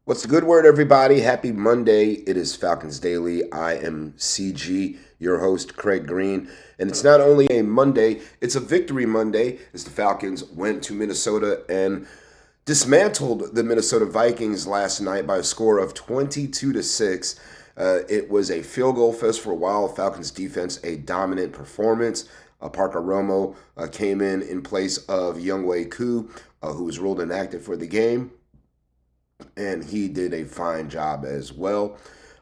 What's the good word, everybody? Happy Monday. It is Falcons Daily. I am CG, your host, Craig Green. And it's not only a Monday, it's a victory Monday as the Falcons went to Minnesota and dismantled the Minnesota Vikings last night by a score of 22-6. It was a field goal fest for a while. Falcons defense, a dominant performance. Parker Romo came in place of Younghoe Koo, who was ruled inactive for the game, and he did a fine job as well.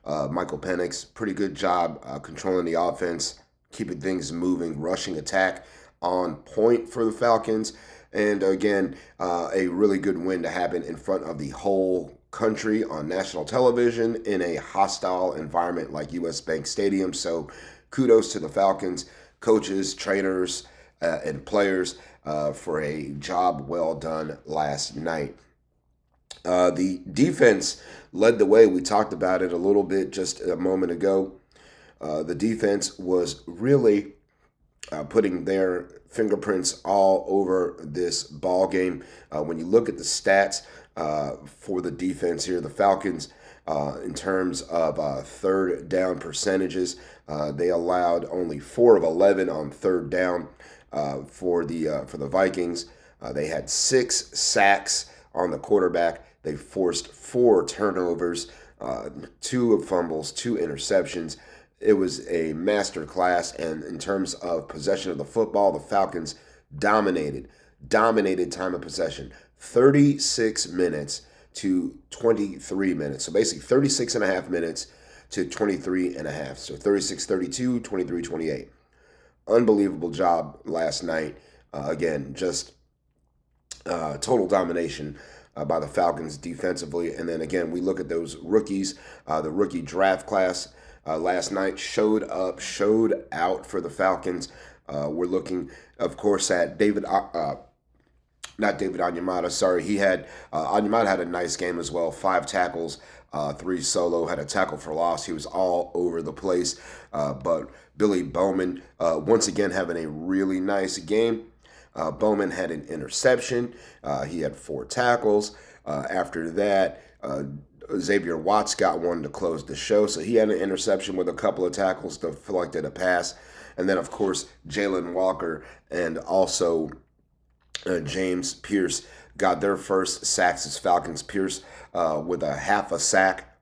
Michael Penix, pretty good job controlling the offense, keeping things moving, rushing attack on point for the Falcons. And again, a really good win to happen in front of the whole country on national television in a hostile environment like US Bank Stadium. So kudos to the Falcons, coaches, trainers, and players for a job well done last night. The defense led the way. We talked about it a little bit just a moment ago. The defense was really putting their fingerprints all over this ball game. When you look at the stats for the defense here, the Falcons, in terms of third down percentages, they allowed only 4 of 11 on third down for the Vikings. They had 6 sacks on the quarterback. They forced 4 turnovers, 2 fumbles, 2 interceptions. It was a masterclass, and in terms of possession of the football, the Falcons dominated time of possession, 36 minutes to 23 minutes. So basically 36 and a half minutes to 23 and a half. So 36-32, 23-28. Unbelievable job last night. Again, just total domination by the Falcons defensively. And then again, we look at those rookies. The rookie draft class last night showed out for the Falcons. We're looking, of course, at not David Onyemata. Sorry, Onyemata had a nice game as well. 5 tackles, 3 solo, had a tackle for loss. He was all over the place. But Billy Bowman, once again, having a really nice game. Bowman had an interception. He had 4 tackles. After that, Xavier Watts got one to close the show. So he had an interception with a couple of tackles, deflected a pass. And then, of course, Jalen Walker and also James Pierce got their first sacks as Falcons. Pierce with a half a sack,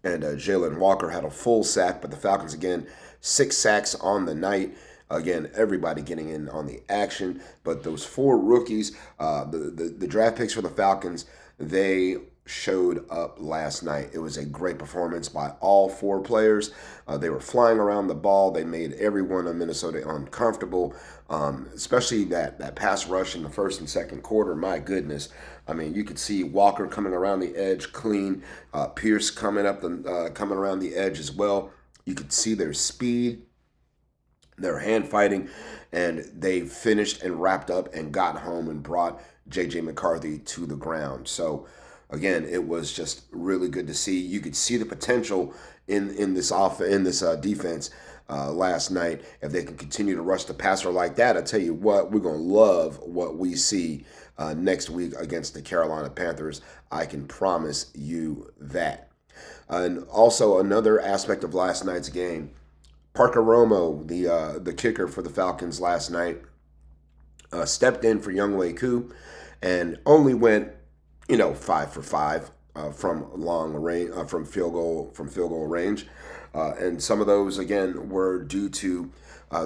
and Jalen Walker had a full sack. But the Falcons, again, 6 sacks on the night. Again, everybody getting in on the action. But those 4 rookies, the draft picks for the Falcons, they showed up last night. It was a great performance by all 4 players. They were flying around the ball. They made everyone in Minnesota uncomfortable, especially that pass rush in the first and second quarter. My goodness. I mean, you could see Walker coming around the edge clean, Pierce coming around the edge as well. You could see their speed, their hand fighting, and they finished and wrapped up and got home and brought J.J. McCarthy to the ground. So, again, it was just really good to see. You could see the potential in this defense last night. If they can continue to rush the passer like that, I tell you what, we're going to love what we see next week against the Carolina Panthers. I can promise you that. And also another aspect of last night's game, Parker Romo, the kicker for the Falcons last night, stepped in for Younghoe Koo and only went 5 for 5 from long range, from field goal range, and some of those again were due to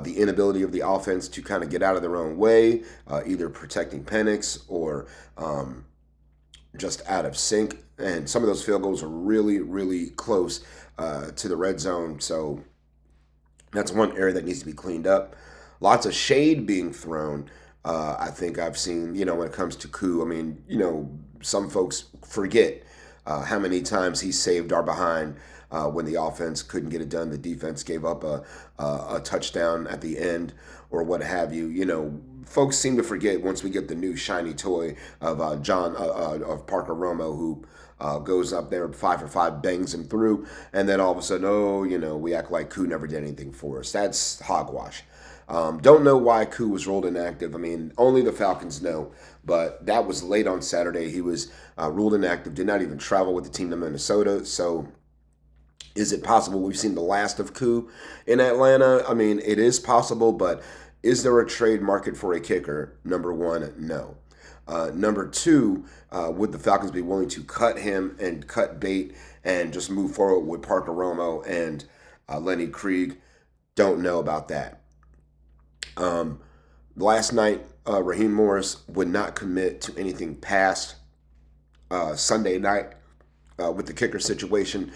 the inability of the offense to kind of get out of their own way, either protecting Penix or just out of sync. And some of those field goals are really, really close to the red zone. So that's one area that needs to be cleaned up. Lots of shade being thrown. I think I've seen, when it comes to Koo. I mean, some folks forget how many times he saved our behind when the offense couldn't get it done. The defense gave up a touchdown at the end or what have you. Folks seem to forget once we get the new shiny toy of of Parker Romo, who goes up there 5 for 5, bangs him through, and then all of a sudden, we act like Koo never did anything for us. That's hogwash. Don't know why Koo was ruled inactive. I mean, only the Falcons know. But that was late on Saturday. He was ruled inactive, did not even travel with the team to Minnesota. So is it possible we've seen the last of Koo in Atlanta? I mean, it is possible, but is there a trade market for a kicker? Number one, no. Number two, would the Falcons be willing to cut him and cut bait and just move forward with Parker Romo and Lenny Krieg? Don't know about that. Last night, Raheem Morris would not commit to anything past Sunday night with the kicker situation.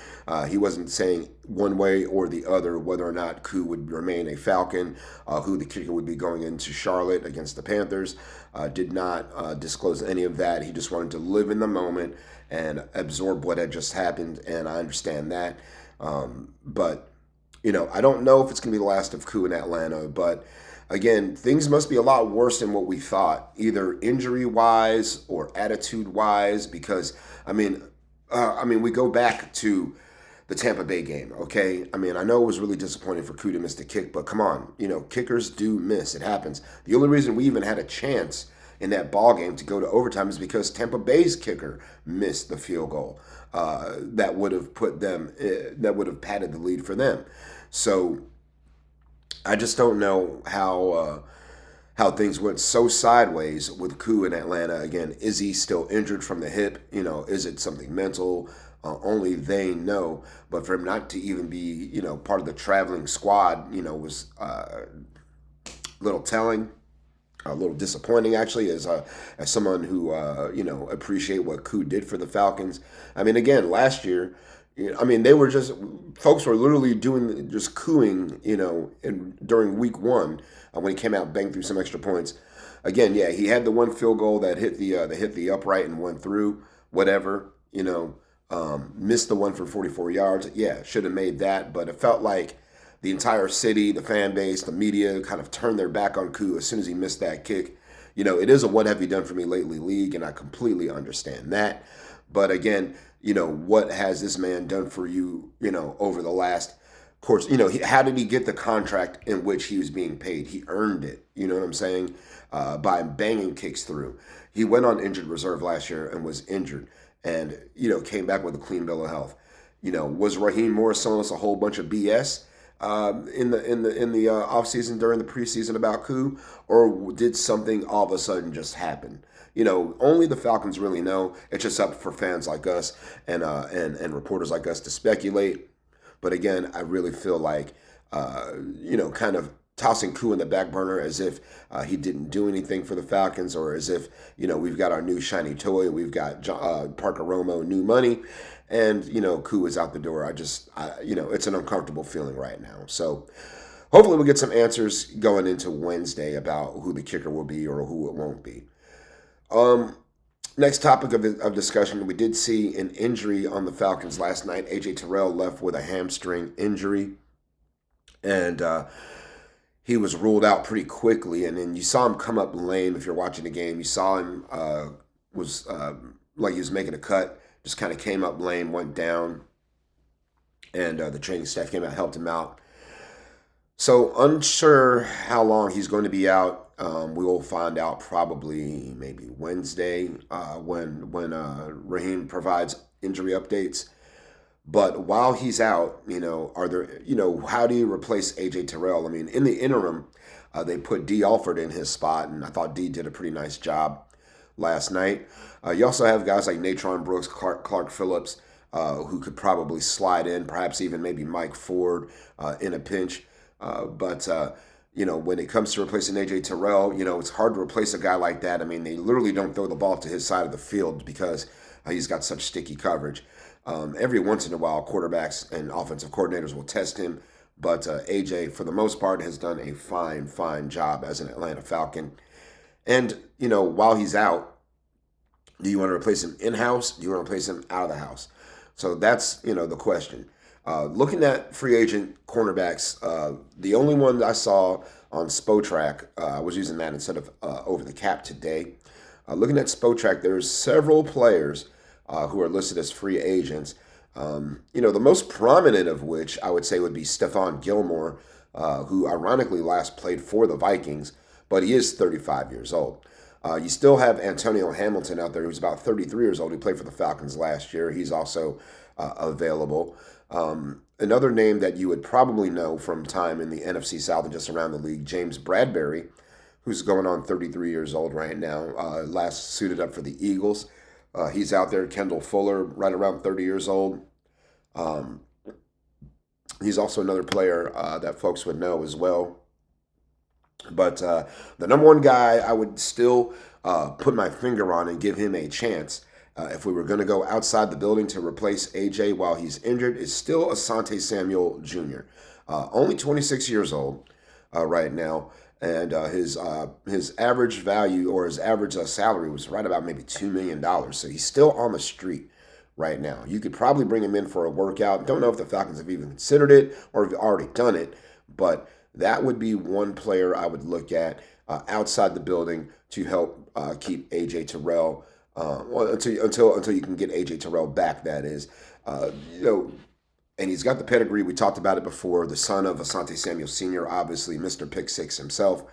He wasn't saying one way or the other whether or not Koo would remain a Falcon, who the kicker would be going into Charlotte against the Panthers. Did not disclose any of that. He just wanted to live in the moment and absorb what had just happened, and I understand that. But, I don't know if it's going to be the last of Koo in Atlanta, but again, things must be a lot worse than what we thought, either injury-wise or attitude-wise, because, we go back to the Tampa Bay game, okay? I know it was really disappointing for Koo to miss the kick, but come on, kickers do miss. It happens. The only reason we even had a chance in that ball game to go to overtime is because Tampa Bay's kicker missed the field goal that would have padded the lead for them. So I just don't know how things went so sideways with Koo in Atlanta. Again, is he still injured from the hip? Is it something mental? Only they know. But for him not to even be, part of the traveling squad, was a little telling, a little disappointing actually, as someone who appreciate what Koo did for the Falcons. Again, last year, they were folks were literally just cooing, during week one when he came out and banged through some extra points. Again, yeah, he had the one field goal that hit the upright and went through, whatever, missed the one for 44 yards. Yeah, should have made that, but it felt like the entire city, the fan base, the media kind of turned their back on Koo as soon as he missed that kick. It is a what have you done for me lately league, and I completely understand that. But again, what has this man done for you, over the last course? How did he get the contract in which he was being paid? He earned it, you know what I'm saying, by banging kicks through. He went on injured reserve last year and was injured and, came back with a clean bill of health. Was Raheem Morris selling us a whole bunch of BS in the offseason during the preseason about Koo, or did something all of a sudden just happen? Only the Falcons really know. It's just up for fans like us and reporters like us to speculate. But again, I really feel like, kind of tossing Koo in the back burner as if he didn't do anything for the Falcons, or as if, we've got our new shiny toy, we've got Parker Romo, new money, and, Koo is out the door. It's an uncomfortable feeling right now. So hopefully we'll get some answers going into Wednesday about who the kicker will be or who it won't be. Next topic of discussion, we did see an injury on the Falcons last night. A.J. Terrell left with a hamstring injury, and he was ruled out pretty quickly. And then you saw him come up lame. If you're watching the game, you saw him was like he was making a cut, just kind of came up lame, went down, and the training staff came out, helped him out. So unsure how long he's going to be out. We will find out probably maybe Wednesday when Raheem provides injury updates. But while he's out, are there, how do you replace A.J. Terrell? In the interim, they put D. Alford in his spot, and I thought D did a pretty nice job last night. You also have guys like Natron Brooks, Clark Phillips, who could probably slide in, perhaps even maybe Mike Ford in a pinch. But when it comes to replacing A.J. Terrell, it's hard to replace a guy like that. They literally don't throw the ball to his side of the field because he's got such sticky coverage. Every once in a while, quarterbacks and offensive coordinators will test him, but A.J., for the most part, has done a fine job as an Atlanta Falcon. And, while he's out, do you want to replace him in-house? Do you want to replace him out of the house? So that's, the question. Looking at free agent cornerbacks, the only one I saw on Spotrac, I was using that instead of Over the Cap today. Looking at Spotrac, there's several players who are listed as free agents. The most prominent of which I would say would be Stephon Gilmore, who ironically last played for the Vikings, but he is 35 years old. You still have Antonio Hamilton out there, who's about 33 years old. He played for the Falcons last year. He's also available. Another name that you would probably know from time in the NFC South and just around the league, James Bradbury, who's going on 33 years old right now. Last suited up for the Eagles. He's out there. Kendall Fuller, right around 30 years old. Um, he's also another player that folks would know as well. But the number one guy I would still put my finger on and give him a chance if we were going to go outside the building to replace AJ while he's injured is still Asante Samuel Jr. Only 26 years old right now. And his average value or his average salary was right about maybe $2 million. So he's still on the street right now. You could probably bring him in for a workout. Don't know if the Falcons have even considered it or have already done it, but that would be one player I would look at outside the building to help keep AJ Terrell until you can get AJ Terrell back. That is, and he's got the pedigree. We talked about it before. The son of Asante Samuel Sr., obviously Mr. Pick Six himself.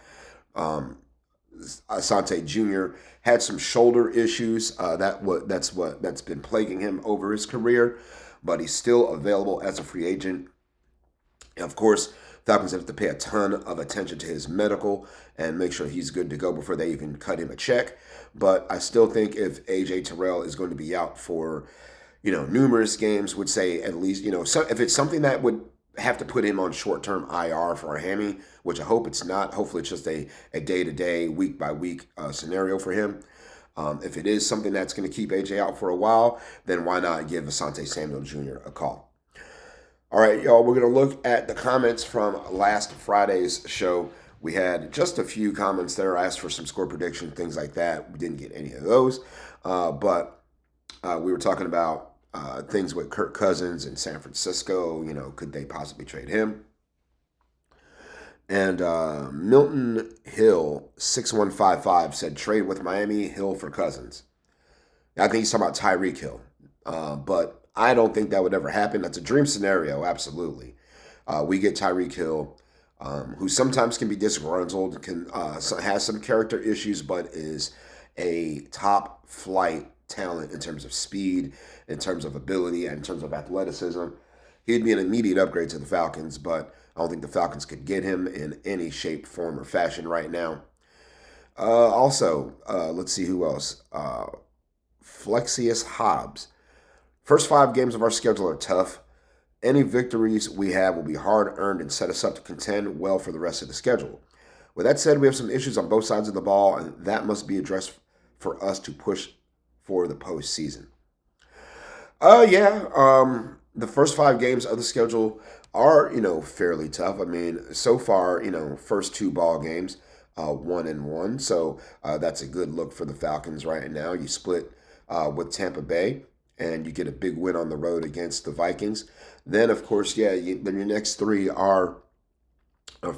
Asante Jr. had some shoulder issues. That's been plaguing him over his career, but he's still available as a free agent. And of course, Falcons have to pay a ton of attention to his medical and make sure he's good to go before they even cut him a check. But I still think if AJ Terrell is going to be out for numerous games, would say at least, if it's something that would have to put him on short-term IR for a hammy, which I hope it's not. Hopefully it's just a day-to-day, week-by-week scenario for him. If it is something that's going to keep AJ out for a while, then why not give Asante Samuel Jr. a call? All right, y'all, we're going to look at the comments from last Friday's show. We had just a few comments there. I asked for some score prediction, things like that. We didn't get any of those, but we were talking about things with Kirk Cousins in San Francisco. Could they possibly trade him? And Milton Hill 6155 said trade with Miami, Hill for Cousins. I think he's talking about Tyreek Hill, but I don't think that would ever happen. That's a dream scenario, absolutely. We get Tyreek Hill, who sometimes can be disgruntled, has some character issues, but is a top flight talent in terms of speed, in terms of ability, and in terms of athleticism. He'd be an immediate upgrade to the Falcons, but I don't think the Falcons could get him in any shape, form, or fashion right now. Let's see who else. Flexius Hobbs. First 5 games of our schedule are tough. Any victories we have will be hard-earned and set us up to contend well for the rest of the schedule. With that said, we have some issues on both sides of the ball, and that must be addressed for us to push for the postseason. The first 5 games of the schedule are, fairly tough. I mean, so far, first 2 ball games, 1-1. So that's a good look for the Falcons right now. You split with Tampa Bay, and you get a big win on the road against the Vikings. Then, of course, then your next 3 are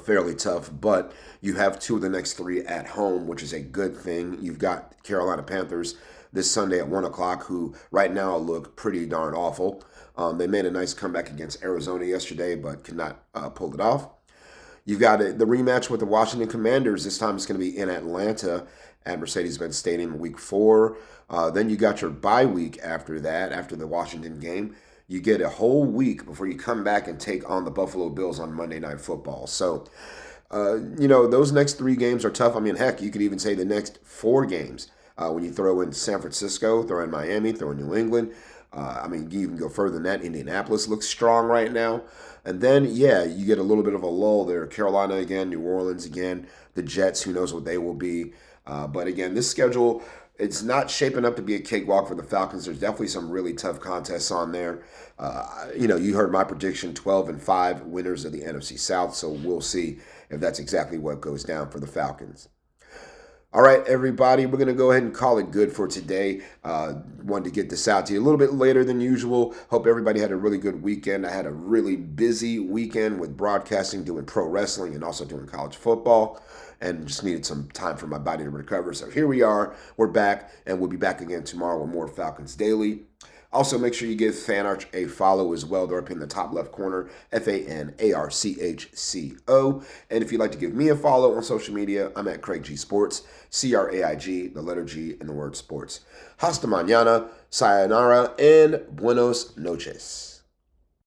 fairly tough, but you have 2 of the next 3 at home, which is a good thing. You've got Carolina Panthers this Sunday at 1 o'clock, who right now look pretty darn awful. They made a nice comeback against Arizona yesterday, but could not pull it off. You've got the rematch with the Washington Commanders. This time it's going to be in Atlanta at Mercedes-Benz Stadium week 4. Then you got your bye week after that, after the Washington game. You get a whole week before you come back and take on the Buffalo Bills on Monday Night Football. So, those next 3 games are tough. I mean, heck, you could even say the next 4 games. When you throw in San Francisco, throw in Miami, throw in New England. You even go further than that. Indianapolis looks strong right now. And then, you get a little bit of a lull there. Carolina again, New Orleans again, the Jets, who knows what they will be. But again, this schedule, it's not shaping up to be a cakewalk for the Falcons. There's definitely some really tough contests on there. You heard my prediction, 12-5 winners of the NFC South. So we'll see if that's exactly what goes down for the Falcons. All right, everybody, we're going to go ahead and call it good for today. Wanted to get this out to you a little bit later than usual. Hope everybody had a really good weekend. I had a really busy weekend with broadcasting, doing pro wrestling, and also doing college football, and just needed some time for my body to recover. So here we are. We're back, and we'll be back again tomorrow with more Falcons Daily. Also, make sure you give FanArch a follow as well. They're up in the top left corner, FANARCHCO. And if you'd like to give me a follow on social media, I'm at Craig G Sports, CRAIG, the letter G, and the word sports. Hasta mañana, sayonara, and buenos noches.